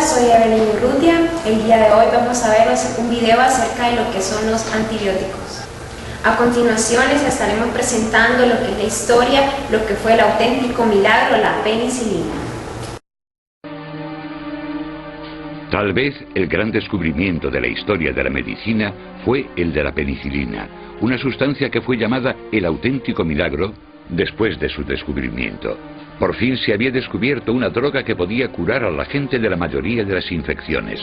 soy Evelyn Urrutia. El día de hoy vamos a ver un video acerca de lo que son los antibióticos. A continuación les estaremos presentando lo que es la historia, lo que fue el auténtico milagro, la penicilina. Tal vez el gran descubrimiento de la historia de la medicina fue el de la penicilina, una sustancia que fue llamada el auténtico milagro después de su descubrimiento. Por fin se había descubierto una droga que podía curar a la gente de la mayoría de las infecciones.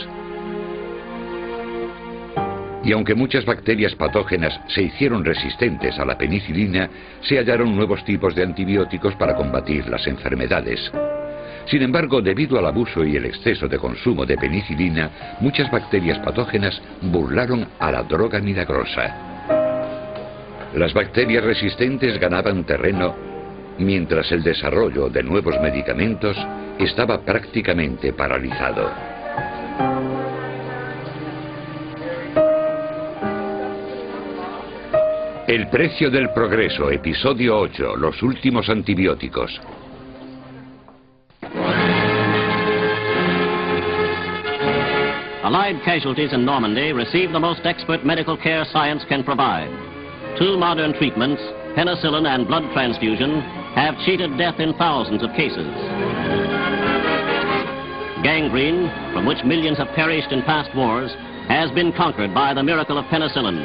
Y aunque muchas bacterias patógenas se hicieron resistentes a la penicilina, se hallaron nuevos tipos de antibióticos para combatir las enfermedades. Sin embargo, debido al abuso y el exceso de consumo de penicilina, muchas bacterias patógenas burlaron a la droga milagrosa. Las bacterias resistentes ganaban terreno mientras el desarrollo de nuevos medicamentos estaba prácticamente paralizado. El precio del progreso, episodio 8, los últimos antibióticos. Allied casualties in Normandy received the most expert medical care science can provide. Two modern treatments, penicillin and blood transfusion, have cheated death in thousands of cases. Gangrene, from which millions have perished in past wars, has been conquered by the miracle of penicillin.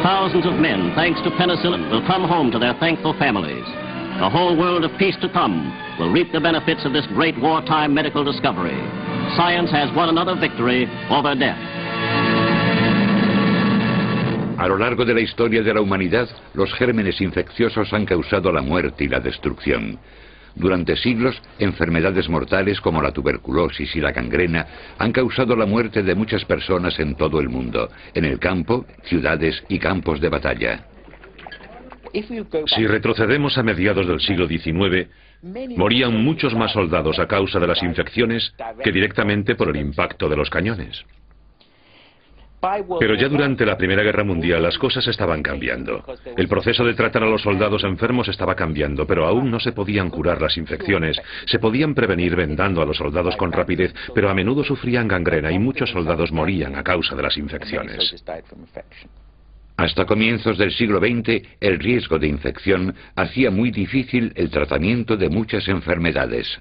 Thousands of men, thanks to penicillin, will come home to their thankful families. The whole world of peace to come will reap the benefits of this great wartime medical discovery. Science has won another victory over death. A lo largo de la historia de la humanidad, los gérmenes infecciosos han causado la muerte y la destrucción. Durante siglos, enfermedades mortales como la tuberculosis y la gangrena han causado la muerte de muchas personas en todo el mundo, en el campo, ciudades y campos de batalla. Si retrocedemos a mediados del siglo XIX, morían muchos más soldados a causa de las infecciones que directamente por el impacto de los cañones. Pero ya durante la Primera Guerra Mundial las cosas estaban cambiando. El proceso de tratar a los soldados enfermos estaba cambiando, pero aún no se podían curar las infecciones. Se podían prevenir vendando a los soldados con rapidez, pero a menudo sufrían gangrena y muchos soldados morían a causa de las infecciones. Hasta comienzos del siglo XX, el riesgo de infección hacía muy difícil el tratamiento de muchas enfermedades.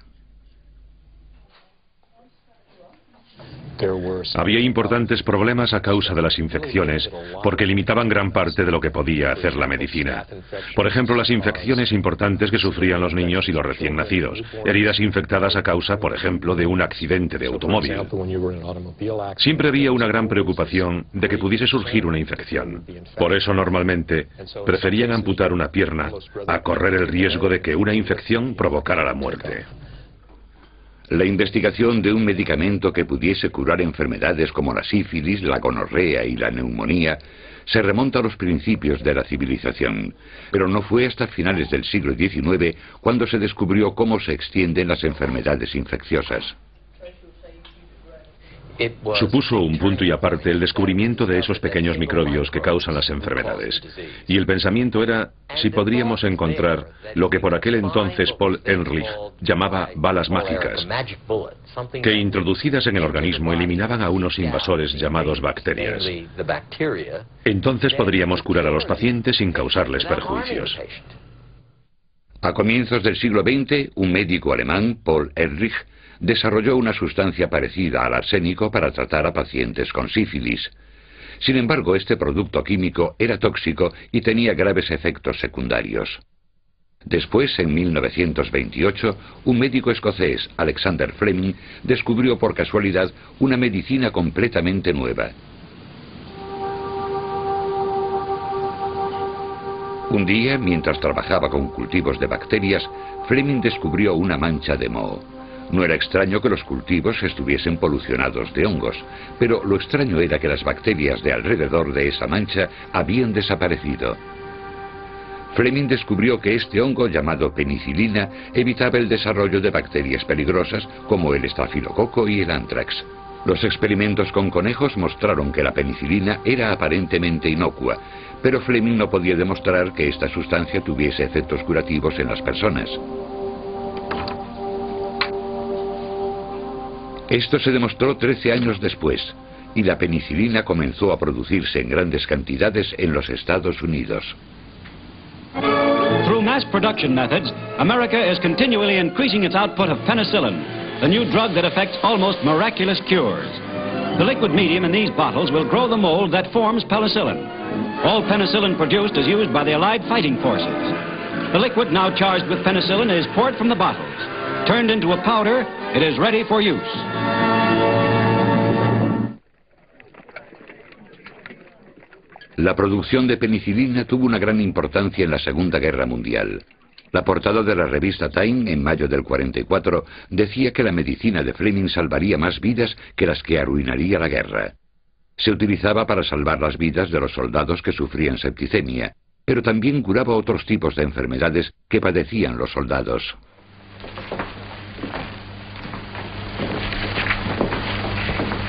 Había importantes problemas a causa de las infecciones, porque limitaban gran parte de lo que podía hacer la medicina. Por ejemplo, las infecciones importantes que sufrían los niños y los recién nacidos. Heridas infectadas a causa, por ejemplo, de un accidente de automóvil. Siempre había una gran preocupación de que pudiese surgir una infección. Por eso, normalmente, preferían amputar una pierna a correr el riesgo de que una infección provocara la muerte. La investigación de un medicamento que pudiese curar enfermedades como la sífilis, la gonorrea y la neumonía se remonta a los principios de la civilización, pero no fue hasta finales del siglo XIX cuando se descubrió cómo se extienden las enfermedades infecciosas. Supuso un punto y aparte el descubrimiento de esos pequeños microbios que causan las enfermedades. Y el pensamiento era si podríamos encontrar lo que por aquel entonces Paul Ehrlich llamaba balas mágicas, que introducidas en el organismo eliminaban a unos invasores llamados bacterias. Entonces podríamos curar a los pacientes sin causarles perjuicios. A comienzos del siglo XX, un médico alemán, Paul Ehrlich, desarrolló una sustancia parecida al arsénico para tratar a pacientes con sífilis. Sin embargo, este producto químico era tóxico y tenía graves efectos secundarios. Después, en 1928, un médico escocés, Alexander Fleming, descubrió por casualidad una medicina completamente nueva. Un día, mientras trabajaba con cultivos de bacterias, Fleming descubrió una mancha de moho. No era extraño que los cultivos estuviesen polucionados de hongos, pero lo extraño era que las bacterias de alrededor de esa mancha habían desaparecido. Fleming descubrió que este hongo llamado penicilina evitaba el desarrollo de bacterias peligrosas como el estafilococo y el anthrax. Los experimentos con conejos mostraron que la penicilina era aparentemente inocua, pero Fleming no podía demostrar que esta sustancia tuviese efectos curativos en las personas. Esto se demostró 13 años después, y la penicilina comenzó a producirse en grandes cantidades en los Estados Unidos. Through mass production methods, America is continually increasing its output of penicillin, the new drug that effects almost miraculous cures. The liquid medium in these bottles will grow the mold that forms penicillin. All penicillin produced is used by the Allied fighting forces. The liquid now charged with penicillin is poured from the bottles. Turned into a powder, it is ready for use. La producción de penicilina tuvo una gran importancia en la Segunda Guerra Mundial. La portada de la revista Time, en mayo del 44, decía que la medicina de Fleming salvaría más vidas que las que arruinaría la guerra. Se utilizaba para salvar las vidas de los soldados que sufrían septicemia, pero también curaba otros tipos de enfermedades que padecían los soldados.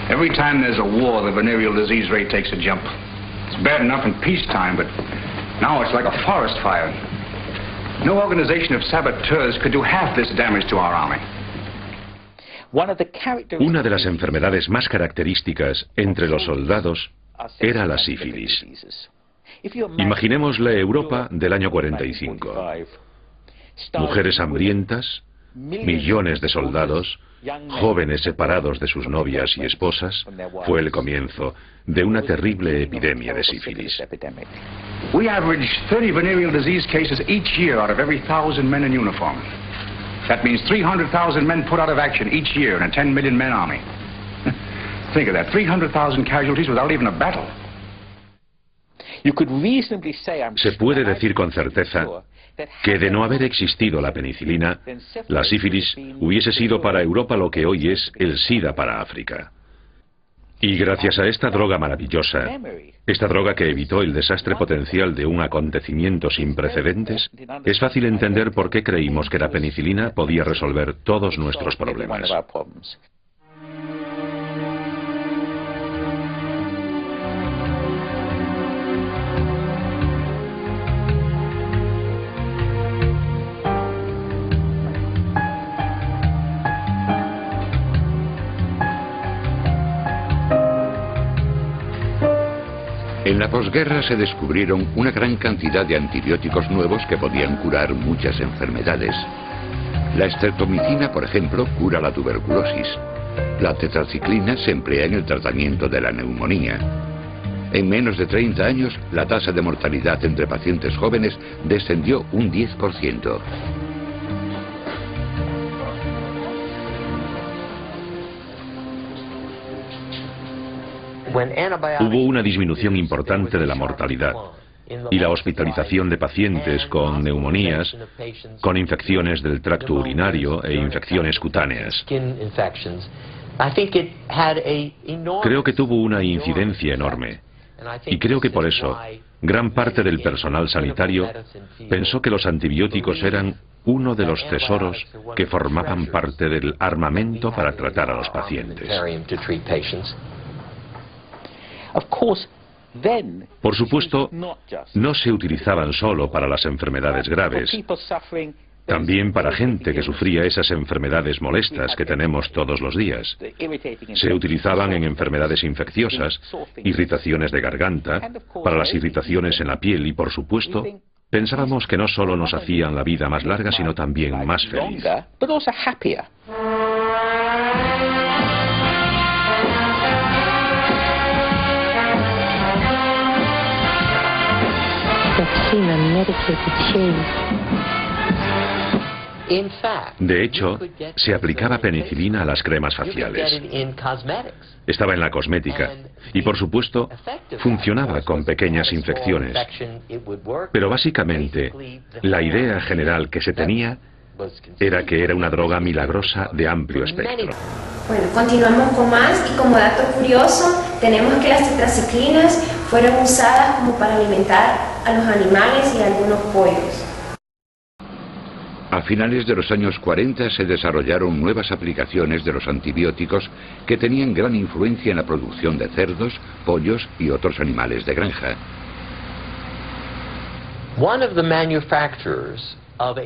Every time there's a war, the venereal disease rate takes a jump. It's bad enough in peacetime, but now it's like a forest fire. No organization of saboteurs could do half this damage to our army. Una de las enfermedades más características entre los soldados era la sífilis. Imaginemos la Europa del año 45. Mujeres hambrientas, millones de soldados, jóvenes separados de sus novias y esposas, fue el comienzo de una terrible epidemia de sífilis. We average 30 venereal disease cases each year out of every 1,000 men in uniform. That means 300,000 men put out of action each year in a 10 million men army. Think of that, 300,000 casualties without even a battle. Se puede decir con certeza que de no haber existido la penicilina, la sífilis hubiese sido para Europa lo que hoy es el SIDA para África. Y gracias a esta droga maravillosa, esta droga que evitó el desastre potencial de un acontecimiento sin precedentes, es fácil entender por qué creímos que la penicilina podía resolver todos nuestros problemas. En la posguerra se descubrieron una gran cantidad de antibióticos nuevos que podían curar muchas enfermedades. La estreptomicina, por ejemplo, cura la tuberculosis. La tetraciclina se emplea en el tratamiento de la neumonía. En menos de 30 años, la tasa de mortalidad entre pacientes jóvenes descendió un 10%. Hubo una disminución importante de la mortalidad y la hospitalización de pacientes con neumonías, con infecciones del tracto urinario e infecciones cutáneas. Creo que tuvo una incidencia enorme y creo que por eso gran parte del personal sanitario pensó que los antibióticos eran uno de los tesoros que formaban parte del armamento para tratar a los pacientes. Por supuesto, no se utilizaban solo para las enfermedades graves, también para gente que sufría esas enfermedades molestas que tenemos todos los días. Se utilizaban en enfermedades infecciosas, irritaciones de garganta, para las irritaciones en la piel y, por supuesto, pensábamos que no solo nos hacían la vida más larga, sino también más feliz. De hecho, se aplicaba penicilina a las cremas faciales. Estaba en la cosmética y, por supuesto, funcionaba con pequeñas infecciones. Pero básicamente, la idea general que se tenía era que era una droga milagrosa de amplio espectro. Bueno, continuamos con más y como dato curioso tenemos que las tetraciclinas fueron usadas como para alimentar a los animales y a algunos pollos. A finales de los años 40 se desarrollaron nuevas aplicaciones de los antibióticos que tenían gran influencia en la producción de cerdos, pollos y otros animales de granja.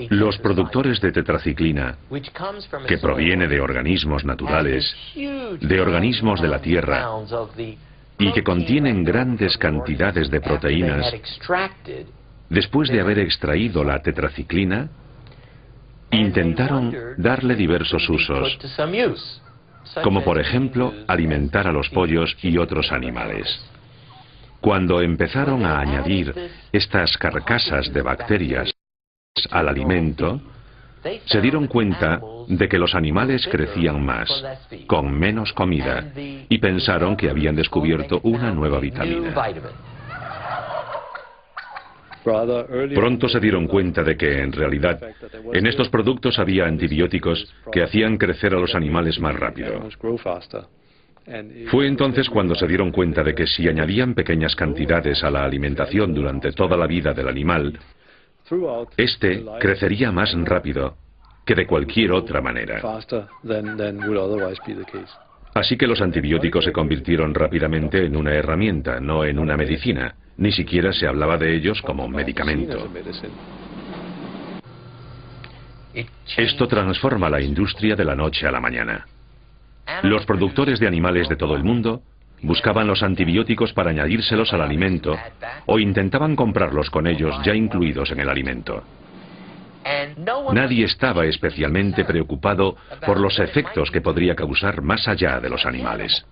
Los productores de tetraciclina, que proviene de organismos naturales, de organismos de la tierra, y que contienen grandes cantidades de proteínas, después de haber extraído la tetraciclina, intentaron darle diversos usos, como por ejemplo alimentar a los pollos y otros animales. Cuando empezaron a añadir estas carcasas de bacterias al alimento, se dieron cuenta de que los animales crecían más, con menos comida, y pensaron que habían descubierto una nueva vitamina. Pronto se dieron cuenta de que, en realidad, en estos productos había antibióticos que hacían crecer a los animales más rápido. Fue entonces cuando se dieron cuenta de que si añadían pequeñas cantidades a la alimentación durante toda la vida del animal, este crecería más rápido que de cualquier otra manera. Así que los antibióticos se convirtieron rápidamente en una herramienta, no en una medicina. Ni siquiera se hablaba de ellos como medicamento. Esto transforma la industria de la noche a la mañana. Los productores de animales de todo el mundo buscaban los antibióticos para añadírselos al alimento o intentaban comprarlos con ellos ya incluidos en el alimento. Nadie estaba especialmente preocupado por los efectos que podría causar más allá de los animales.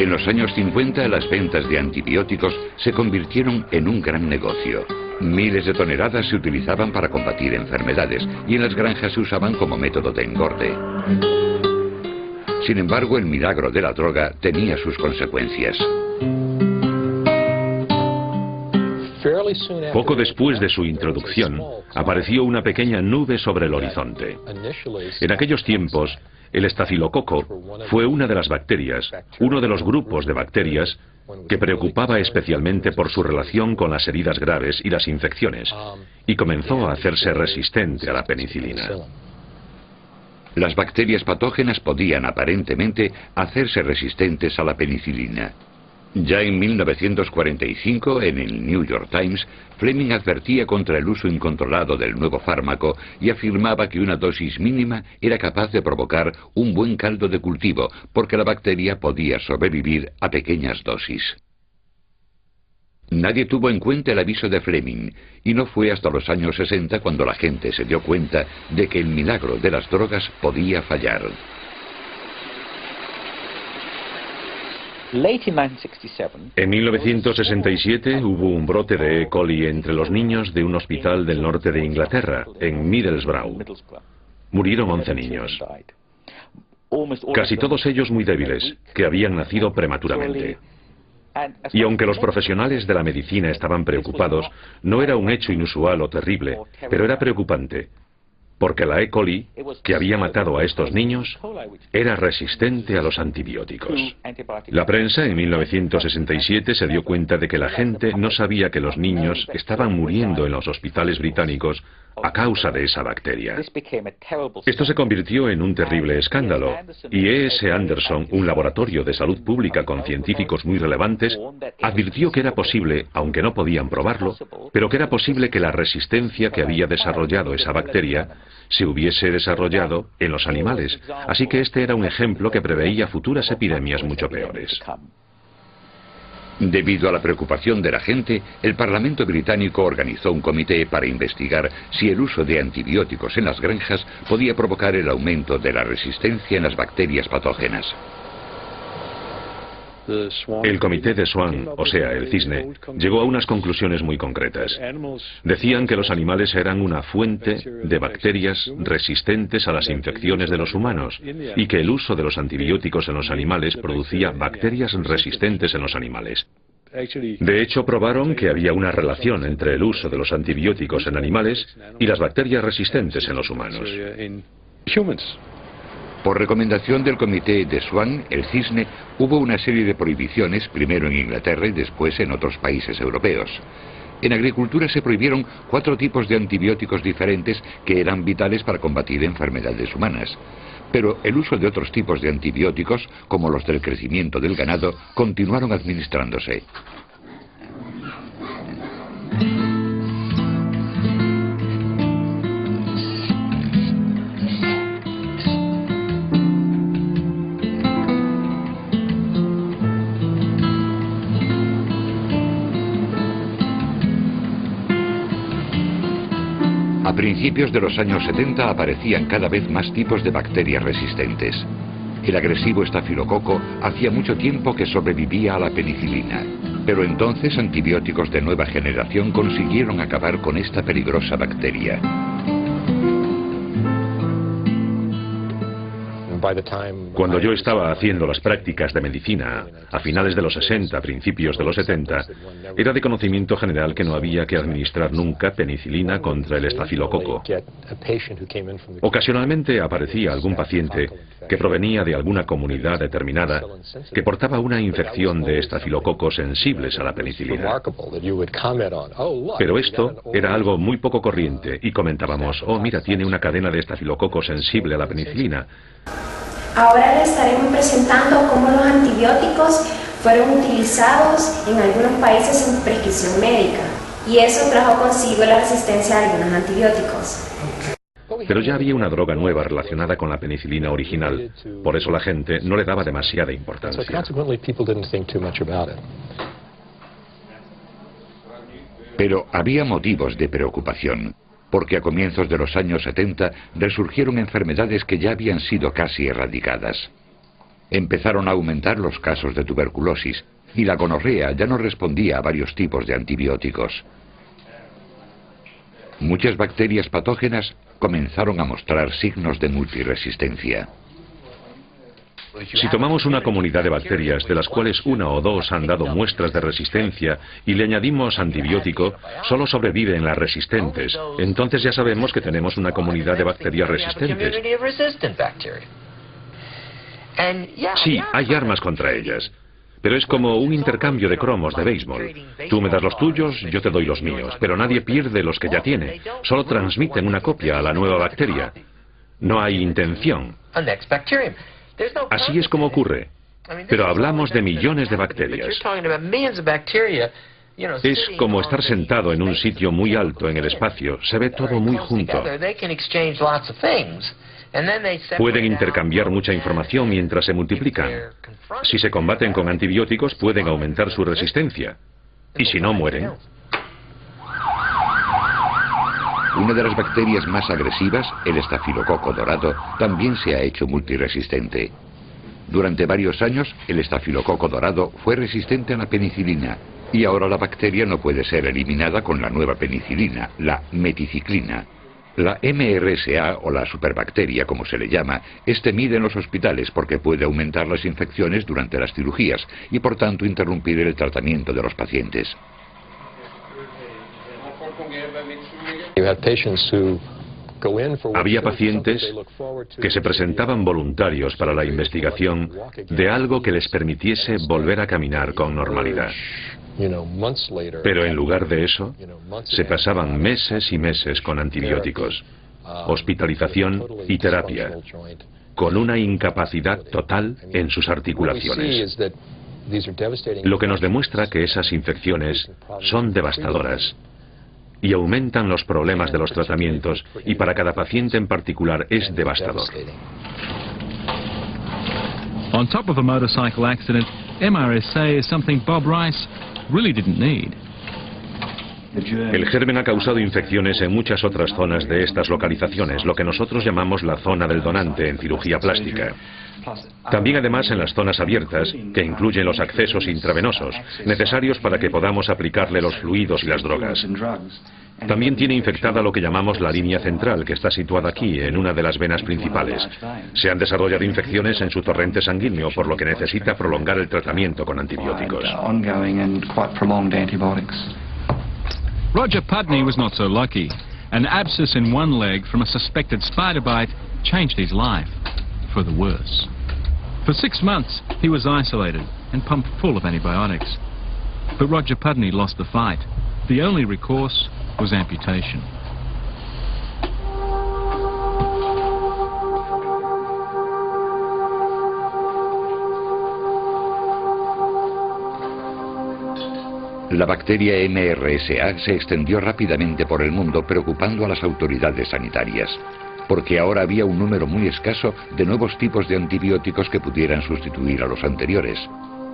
En los años 50 las ventas de antibióticos se convirtieron en un gran negocio. Miles de toneladas se utilizaban para combatir enfermedades y en las granjas se usaban como método de engorde. Sin embargo, el milagro de la droga tenía sus consecuencias. Poco después de su introducción, apareció una pequeña nube sobre el horizonte. En aquellos tiempos, el estafilococo fue una de las bacterias, uno de los grupos de bacterias que preocupaba especialmente por su relación con las heridas graves y las infecciones, y comenzó a hacerse resistente a la penicilina. Las bacterias patógenas podían aparentemente hacerse resistentes a la penicilina. Ya en 1945, en el New York Times, Fleming advertía contra el uso incontrolado del nuevo fármaco y afirmaba que una dosis mínima era capaz de provocar un buen caldo de cultivo, porque la bacteria podía sobrevivir a pequeñas dosis. Nadie tuvo en cuenta el aviso de Fleming, y no fue hasta los años 60 cuando la gente se dio cuenta de que el milagro de las drogas podía fallar. En 1967 hubo un brote de E. coli entre los niños de un hospital del norte de Inglaterra, en Middlesbrough. Murieron 11 niños. Casi todos ellos muy débiles, que habían nacido prematuramente. Y aunque los profesionales de la medicina estaban preocupados, no era un hecho inusual o terrible, pero era preocupante, porque la E. coli, que había matado a estos niños, era resistente a los antibióticos. La prensa en 1967 se dio cuenta de que la gente no sabía que los niños estaban muriendo en los hospitales británicos a causa de esa bacteria. Esto se convirtió en un terrible escándalo, y E.S. Anderson, un laboratorio de salud pública con científicos muy relevantes, advirtió que era posible, aunque no podían probarlo, pero que era posible que la resistencia que había desarrollado esa bacteria se hubiese desarrollado en los animales, así que este era un ejemplo que preveía futuras epidemias mucho peores. Debido a la preocupación de la gente, el Parlamento británico organizó un comité para investigar si el uso de antibióticos en las granjas podía provocar el aumento de la resistencia en las bacterias patógenas. El comité de Swan, o sea, el cisne, llegó a unas conclusiones muy concretas. Decían que los animales eran una fuente de bacterias resistentes a las infecciones de los humanos y que el uso de los antibióticos en los animales producía bacterias resistentes en los animales. De hecho, probaron que había una relación entre el uso de los antibióticos en animales y las bacterias resistentes en los humanos. Por recomendación del comité de Swan, el cisne, hubo una serie de prohibiciones, primero en Inglaterra y después en otros países europeos. En agricultura se prohibieron 4 tipos de antibióticos diferentes que eran vitales para combatir enfermedades humanas. Pero el uso de otros tipos de antibióticos, como los del crecimiento del ganado, continuaron administrándose. A principios de los años 70 aparecían cada vez más tipos de bacterias resistentes. El agresivo estafilococo hacía mucho tiempo que sobrevivía a la penicilina, pero entonces antibióticos de nueva generación consiguieron acabar con esta peligrosa bacteria. Cuando yo estaba haciendo las prácticas de medicina, a finales de los 60, principios de los 70, era de conocimiento general que no había que administrar nunca penicilina contra el estafilococo. Ocasionalmente aparecía algún paciente que provenía de alguna comunidad determinada que portaba una infección de estafilococo sensibles a la penicilina. Pero esto era algo muy poco corriente y comentábamos, oh mira, tiene una cadena de estafilococo sensible a la penicilina. Ahora les estaremos presentando cómo los antibióticos fueron utilizados en algunos países en prescripción médica, y eso trajo consigo la resistencia a algunos antibióticos. Pero ya había una droga nueva relacionada con la penicilina original, por eso la gente no le daba demasiada importancia. Pero había motivos de preocupación, porque a comienzos de los años 70 resurgieron enfermedades que ya habían sido casi erradicadas. Empezaron a aumentar los casos de tuberculosis, y la gonorrea ya no respondía a varios tipos de antibióticos. Muchas bacterias patógenas comenzaron a mostrar signos de multiresistencia. Si tomamos una comunidad de bacterias, de las cuales 1 o 2 han dado muestras de resistencia, y le añadimos antibiótico, solo sobreviven las resistentes. Entonces ya sabemos que tenemos una comunidad de bacterias resistentes. Sí, hay armas contra ellas. Pero es como un intercambio de cromos de béisbol. Tú me das los tuyos, yo te doy los míos, pero nadie pierde los que ya tiene. Solo transmiten una copia a la nueva bacteria. No hay intención. Así es como ocurre. Pero hablamos de millones de bacterias. Es como estar sentado en un sitio muy alto en el espacio. Se ve todo muy junto. Pueden intercambiar mucha información mientras se multiplican. Si se combaten con antibióticos, pueden aumentar su resistencia. Y si no, mueren. Una de las bacterias más agresivas, el estafilococo dorado, también se ha hecho multiresistente. Durante varios años, el estafilococo dorado fue resistente a la penicilina, y ahora la bacteria no puede ser eliminada con la nueva penicilina, la meticiclina. La MRSA, o la superbacteria, como se le llama, es temida en los hospitales porque puede aumentar las infecciones durante las cirugías y por tanto interrumpir el tratamiento de los pacientes. Había pacientes que se presentaban voluntarios para la investigación de algo que les permitiese volver a caminar con normalidad. Pero en lugar de eso, se pasaban meses y meses con antibióticos, hospitalización y terapia, con una incapacidad total en sus articulaciones. Lo que nos demuestra que esas infecciones son devastadoras y aumentan los problemas de los tratamientos, y para cada paciente en particular es devastador. On top of a motorcycle accident, MRSA is something Bob Rice really didn't need. El germen ha causado infecciones en muchas otras zonas de estas localizaciones, lo que nosotros llamamos la zona del donante en cirugía plástica. También además en las zonas abiertas, que incluyen los accesos intravenosos, necesarios para que podamos aplicarle los fluidos y las drogas. También tiene infectada lo que llamamos la línea central, que está situada aquí, en una de las venas principales. Se han desarrollado infecciones en su torrente sanguíneo, por lo que necesita prolongar el tratamiento con antibióticos. Roger Pudney was not so lucky. An abscess in one leg from a suspected spider bite changed his life, for the worse. For 6 months, he was isolated and pumped full of antibiotics. But Roger Pudney lost the fight, The only recourse was amputation. La bacteria MRSA se extendió rápidamente por el mundo, preocupando a las autoridades sanitarias, porque ahora había un número muy escaso de nuevos tipos de antibióticos que pudieran sustituir a los anteriores.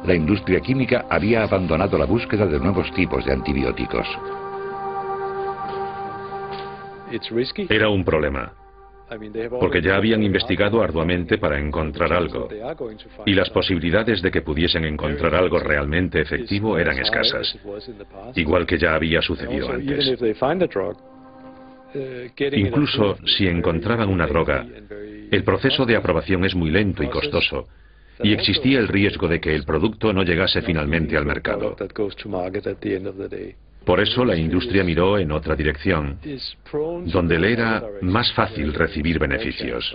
La industria química había abandonado la búsqueda de nuevos tipos de antibióticos. Era un problema, porque ya habían investigado arduamente para encontrar algo, y las posibilidades de que pudiesen encontrar algo realmente efectivo eran escasas, igual que ya había sucedido antes. Incluso si encontraban una droga, el proceso de aprobación es muy lento y costoso, y existía el riesgo de que el producto no llegase finalmente al mercado. Por eso la industria miró en otra dirección, donde le era más fácil recibir beneficios.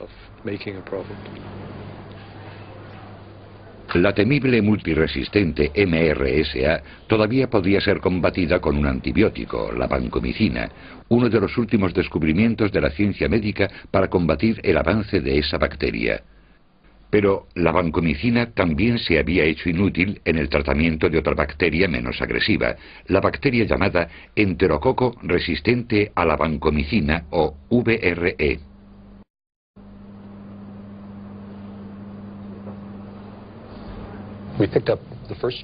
La temible multiresistente MRSA todavía podía ser combatida con un antibiótico, la vancomicina, uno de los últimos descubrimientos de la ciencia médica para combatir el avance de esa bacteria. Pero la vancomicina también se había hecho inútil en el tratamiento de otra bacteria menos agresiva, la bacteria llamada enterococo resistente a la vancomicina o VRE.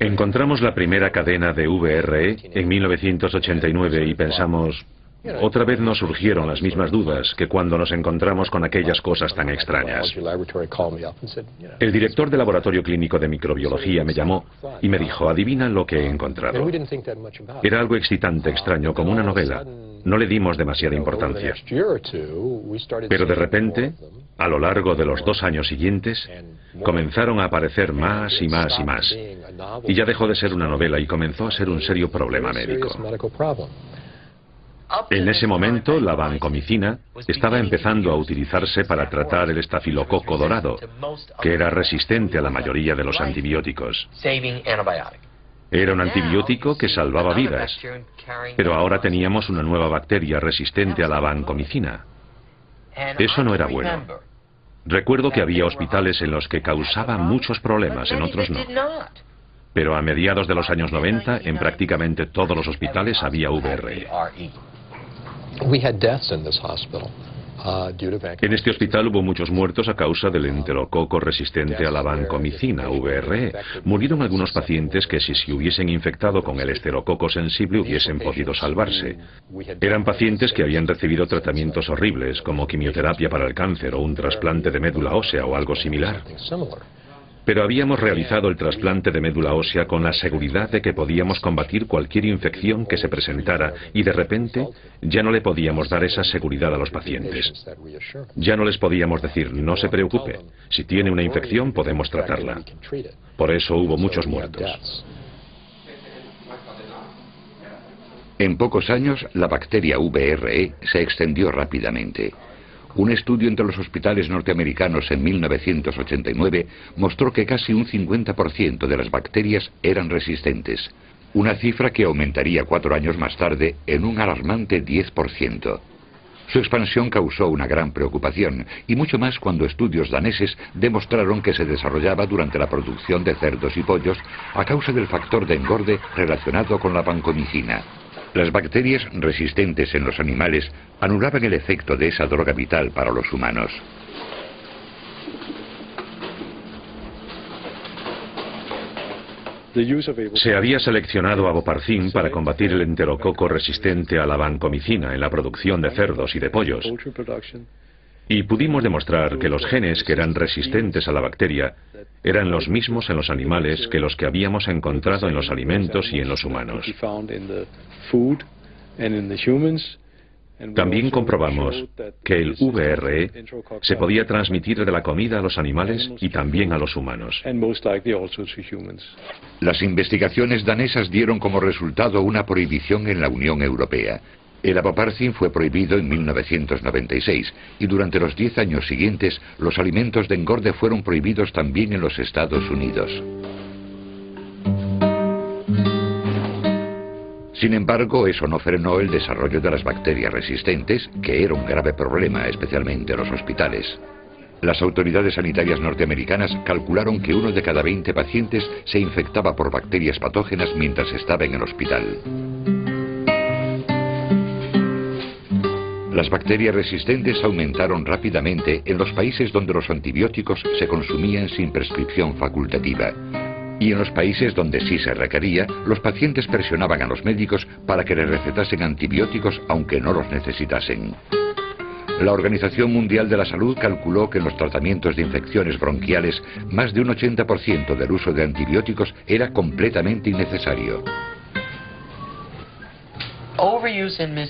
Encontramos la primera cadena de VRE en 1989 y pensamos, otra vez nos surgieron las mismas dudas que cuando nos encontramos con aquellas cosas tan extrañas. El director del laboratorio clínico de microbiología me llamó y me dijo, adivina lo que he encontrado. Era algo excitante, extraño, como una novela. No le dimos demasiada importancia. Pero de repente, a lo largo de los 2 años siguientes, comenzaron a aparecer más y más y más. Y ya dejó de ser una novela y comenzó a ser un serio problema médico. En ese momento, la vancomicina estaba empezando a utilizarse para tratar el estafilococo dorado, que era resistente a la mayoría de los antibióticos. Era un antibiótico que salvaba vidas, pero ahora teníamos una nueva bacteria resistente a la vancomicina. Eso no era bueno. Recuerdo que había hospitales en los que causaba muchos problemas, en otros no. Pero a mediados de los años 90, en prácticamente todos los hospitales había VRE. En este hospital hubo muchos muertos a causa del enterococo resistente a la vancomicina, VRE. Murieron algunos pacientes que si se hubiesen infectado con el esterococo sensible hubiesen podido salvarse. Eran pacientes que habían recibido tratamientos horribles, como quimioterapia para el cáncer o un trasplante de médula ósea o algo similar. Pero habíamos realizado el trasplante de médula ósea con la seguridad de que podíamos combatir cualquier infección que se presentara y de repente ya no le podíamos dar esa seguridad a los pacientes. Ya no les podíamos decir, no se preocupe, si tiene una infección podemos tratarla. Por eso hubo muchos muertos. En pocos años, la bacteria VRE se extendió rápidamente. Un estudio entre los hospitales norteamericanos en 1989 mostró que casi un 50% de las bacterias eran resistentes, una cifra que aumentaría 4 años más tarde en un alarmante 10%. Su expansión causó una gran preocupación, y mucho más cuando estudios daneses demostraron que se desarrollaba durante la producción de cerdos y pollos a causa del factor de engorde relacionado con la vancomicina. Las bacterias resistentes en los animales anulaban el efecto de esa droga vital para los humanos. Se había seleccionado avoparcin para combatir el enterococo resistente a la vancomicina en la producción de cerdos y de pollos. Y pudimos demostrar que los genes que eran resistentes a la bacteria eran los mismos en los animales que los que habíamos encontrado en los alimentos y en los humanos. También comprobamos que el VRE se podía transmitir de la comida a los animales y también a los humanos. Las investigaciones danesas dieron como resultado una prohibición en la Unión Europea. El avoparcin fue prohibido en 1996 y durante los 10 años siguientes los alimentos de engorde fueron prohibidos también en los Estados Unidos. Sin embargo, eso no frenó el desarrollo de las bacterias resistentes, que era un grave problema, especialmente en los hospitales. Las autoridades sanitarias norteamericanas calcularon que 1 de cada 20 pacientes se infectaba por bacterias patógenas mientras estaba en el hospital. Las bacterias resistentes aumentaron rápidamente en los países donde los antibióticos se consumían sin prescripción facultativa. Y en los países donde sí se requería, los pacientes presionaban a los médicos para que les recetasen antibióticos aunque no los necesitasen. La Organización Mundial de la Salud calculó que en los tratamientos de infecciones bronquiales, más de un 80% del uso de antibióticos era completamente innecesario.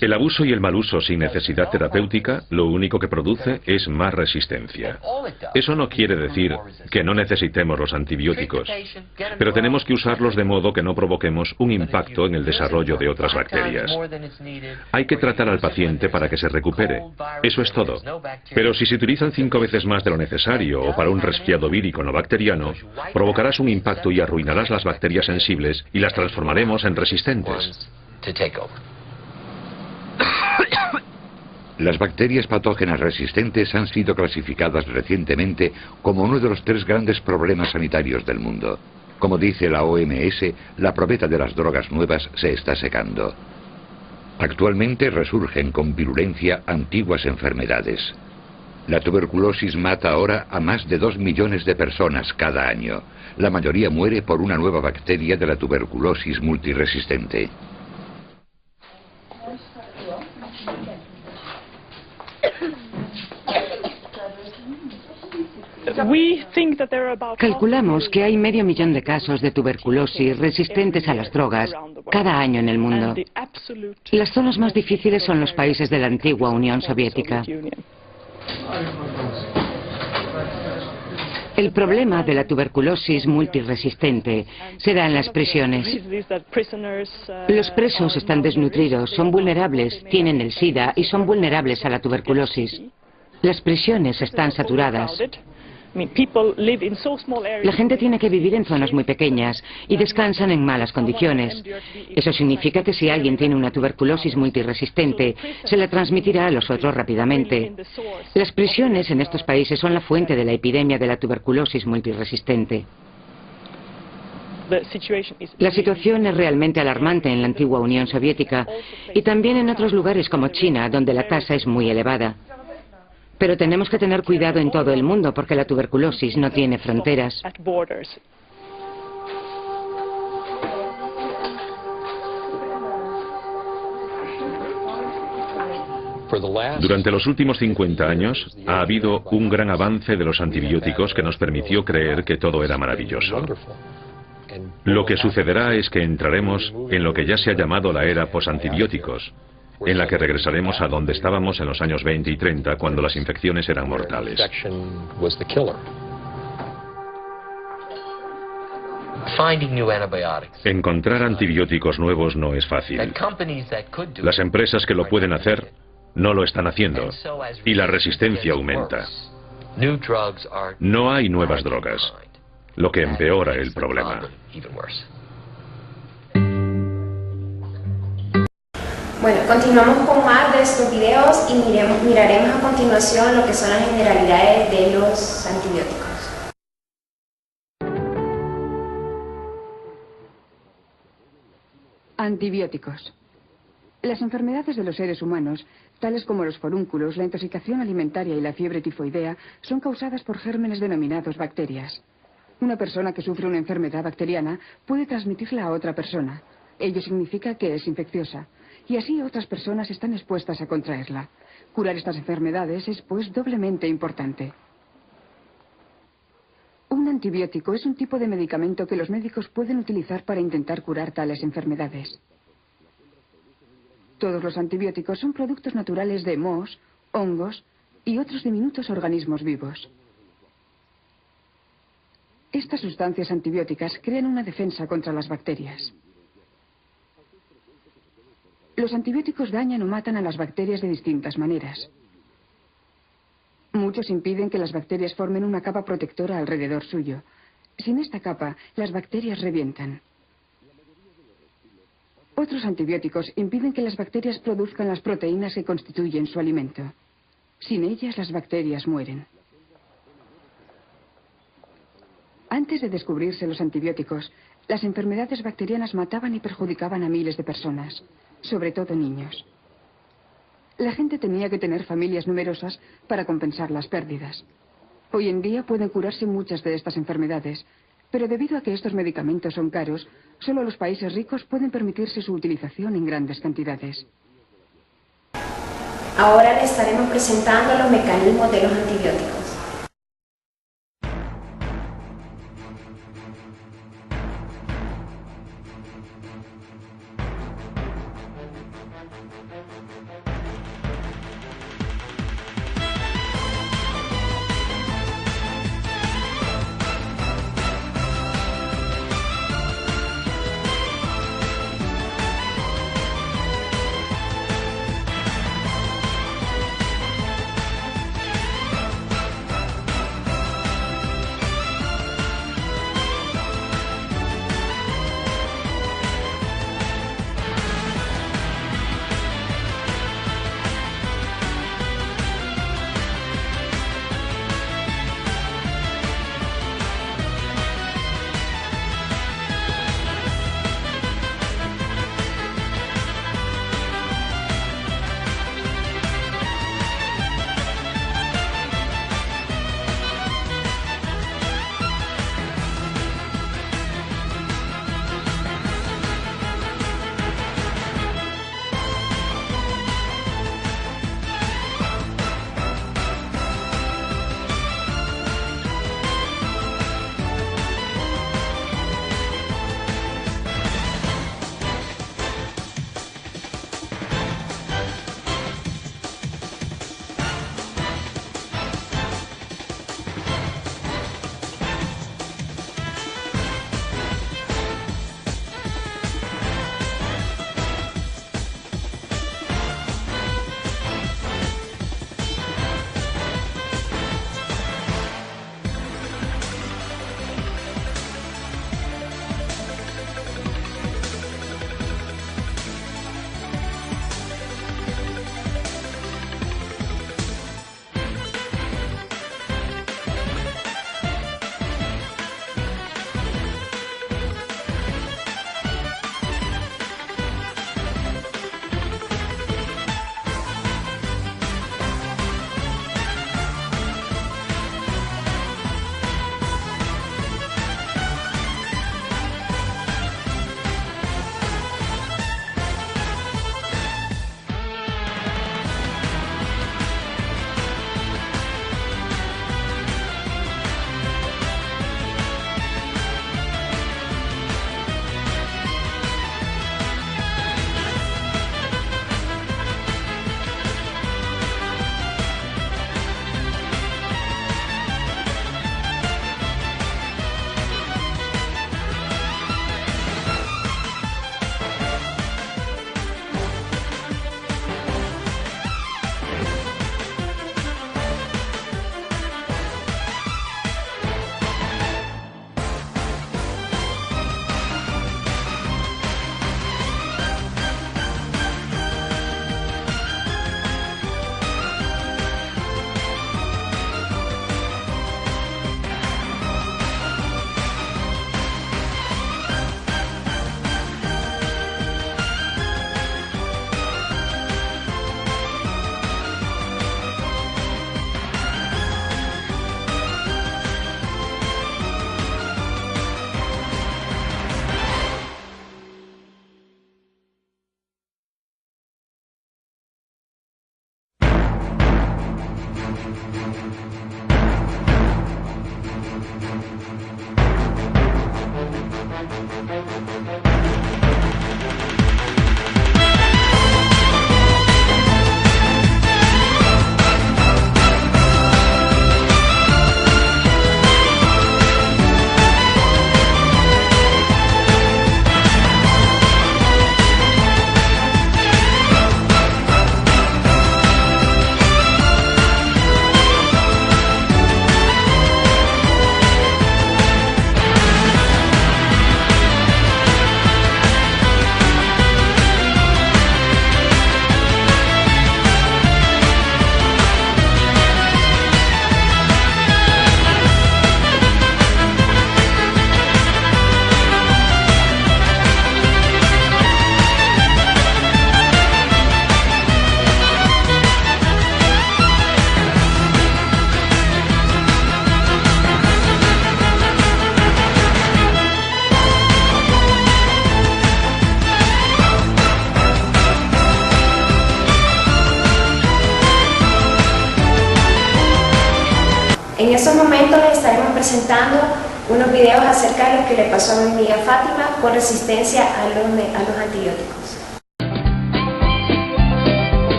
El abuso y el mal uso sin necesidad terapéutica lo único que produce es más resistencia. Eso no quiere decir que no necesitemos los antibióticos, pero tenemos que usarlos de modo que no provoquemos un impacto en el desarrollo de otras bacterias. Hay que tratar al paciente para que se recupere. Eso es todo. Pero si se utilizan 5 veces más de lo necesario o para un resfriado vírico no bacteriano, provocarás un impacto y arruinarás las bacterias sensibles y las transformaremos en resistentes. Las bacterias patógenas resistentes han sido clasificadas recientemente como uno de los 3 grandes problemas sanitarios del mundo. Como dice la OMS, la probeta de las drogas nuevas se está secando. Actualmente resurgen con virulencia antiguas enfermedades. La tuberculosis mata ahora a más de 2 millones de personas cada año. La mayoría muere por una nueva bacteria de la tuberculosis multiresistente. Calculamos que hay medio millón de casos de tuberculosis resistentes a las drogas cada año en el mundo. Las zonas más difíciles son los países de la antigua Unión Soviética. El problema de la tuberculosis multiresistente se da en las prisiones. Los presos están desnutridos, son vulnerables, tienen el SIDA y son vulnerables a la tuberculosis. Las prisiones están saturadas. La gente tiene que vivir en zonas muy pequeñas y descansan en malas condiciones. Eso significa que si alguien tiene una tuberculosis multiresistente, se la transmitirá a los otros rápidamente. Las prisiones en estos países son la fuente de la epidemia de la tuberculosis multiresistente. La situación es realmente alarmante en la antigua Unión Soviética y también en otros lugares como China, donde la tasa es muy elevada. Pero tenemos que tener cuidado en todo el mundo porque la tuberculosis no tiene fronteras. Durante los últimos 50 años ha habido un gran avance de los antibióticos que nos permitió creer que todo era maravilloso. Lo que sucederá es que entraremos en lo que ya se ha llamado la era posantibióticos, en la que regresaremos a donde estábamos en los años 20 y 30, cuando las infecciones eran mortales. Encontrar antibióticos nuevos no es fácil. Las empresas que lo pueden hacer no lo están haciendo, y la resistencia aumenta. No hay nuevas drogas, lo que empeora el problema. Bueno, continuamos con más de estos videos y miraremos a continuación lo que son las generalidades de los antibióticos. Antibióticos. Las enfermedades de los seres humanos, tales como los forúnculos, la intoxicación alimentaria y la fiebre tifoidea, son causadas por gérmenes denominados bacterias. Una persona que sufre una enfermedad bacteriana puede transmitirla a otra persona. Ello significa que es infecciosa. Y así otras personas están expuestas a contraerla. Curar estas enfermedades es, pues, doblemente importante. Un antibiótico es un tipo de medicamento que los médicos pueden utilizar para intentar curar tales enfermedades. Todos los antibióticos son productos naturales de mohos, hongos y otros diminutos organismos vivos. Estas sustancias antibióticas crean una defensa contra las bacterias. Los antibióticos dañan o matan a las bacterias de distintas maneras. Muchos impiden que las bacterias formen una capa protectora alrededor suyo. Sin esta capa, las bacterias revientan. Otros antibióticos impiden que las bacterias produzcan las proteínas que constituyen su alimento. Sin ellas, las bacterias mueren. Antes de descubrirse los antibióticos, las enfermedades bacterianas mataban y perjudicaban a miles de personas, sobre todo niños. La gente tenía que tener familias numerosas para compensar las pérdidas. Hoy en día pueden curarse muchas de estas enfermedades, pero debido a que estos medicamentos son caros, solo los países ricos pueden permitirse su utilización en grandes cantidades. Ahora le estaremos presentando los mecanismos de los antibióticos. En estos momentos les estaremos presentando unos videos acerca de lo que le pasó a mi amiga Fátima con resistencia a los antibióticos.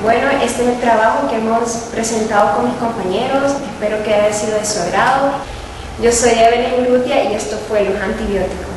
Bueno, este es el trabajo que hemos presentado con mis compañeros, espero que haya sido de su agrado. Yo soy Evelyn Urrutia y esto fue Los Antibióticos.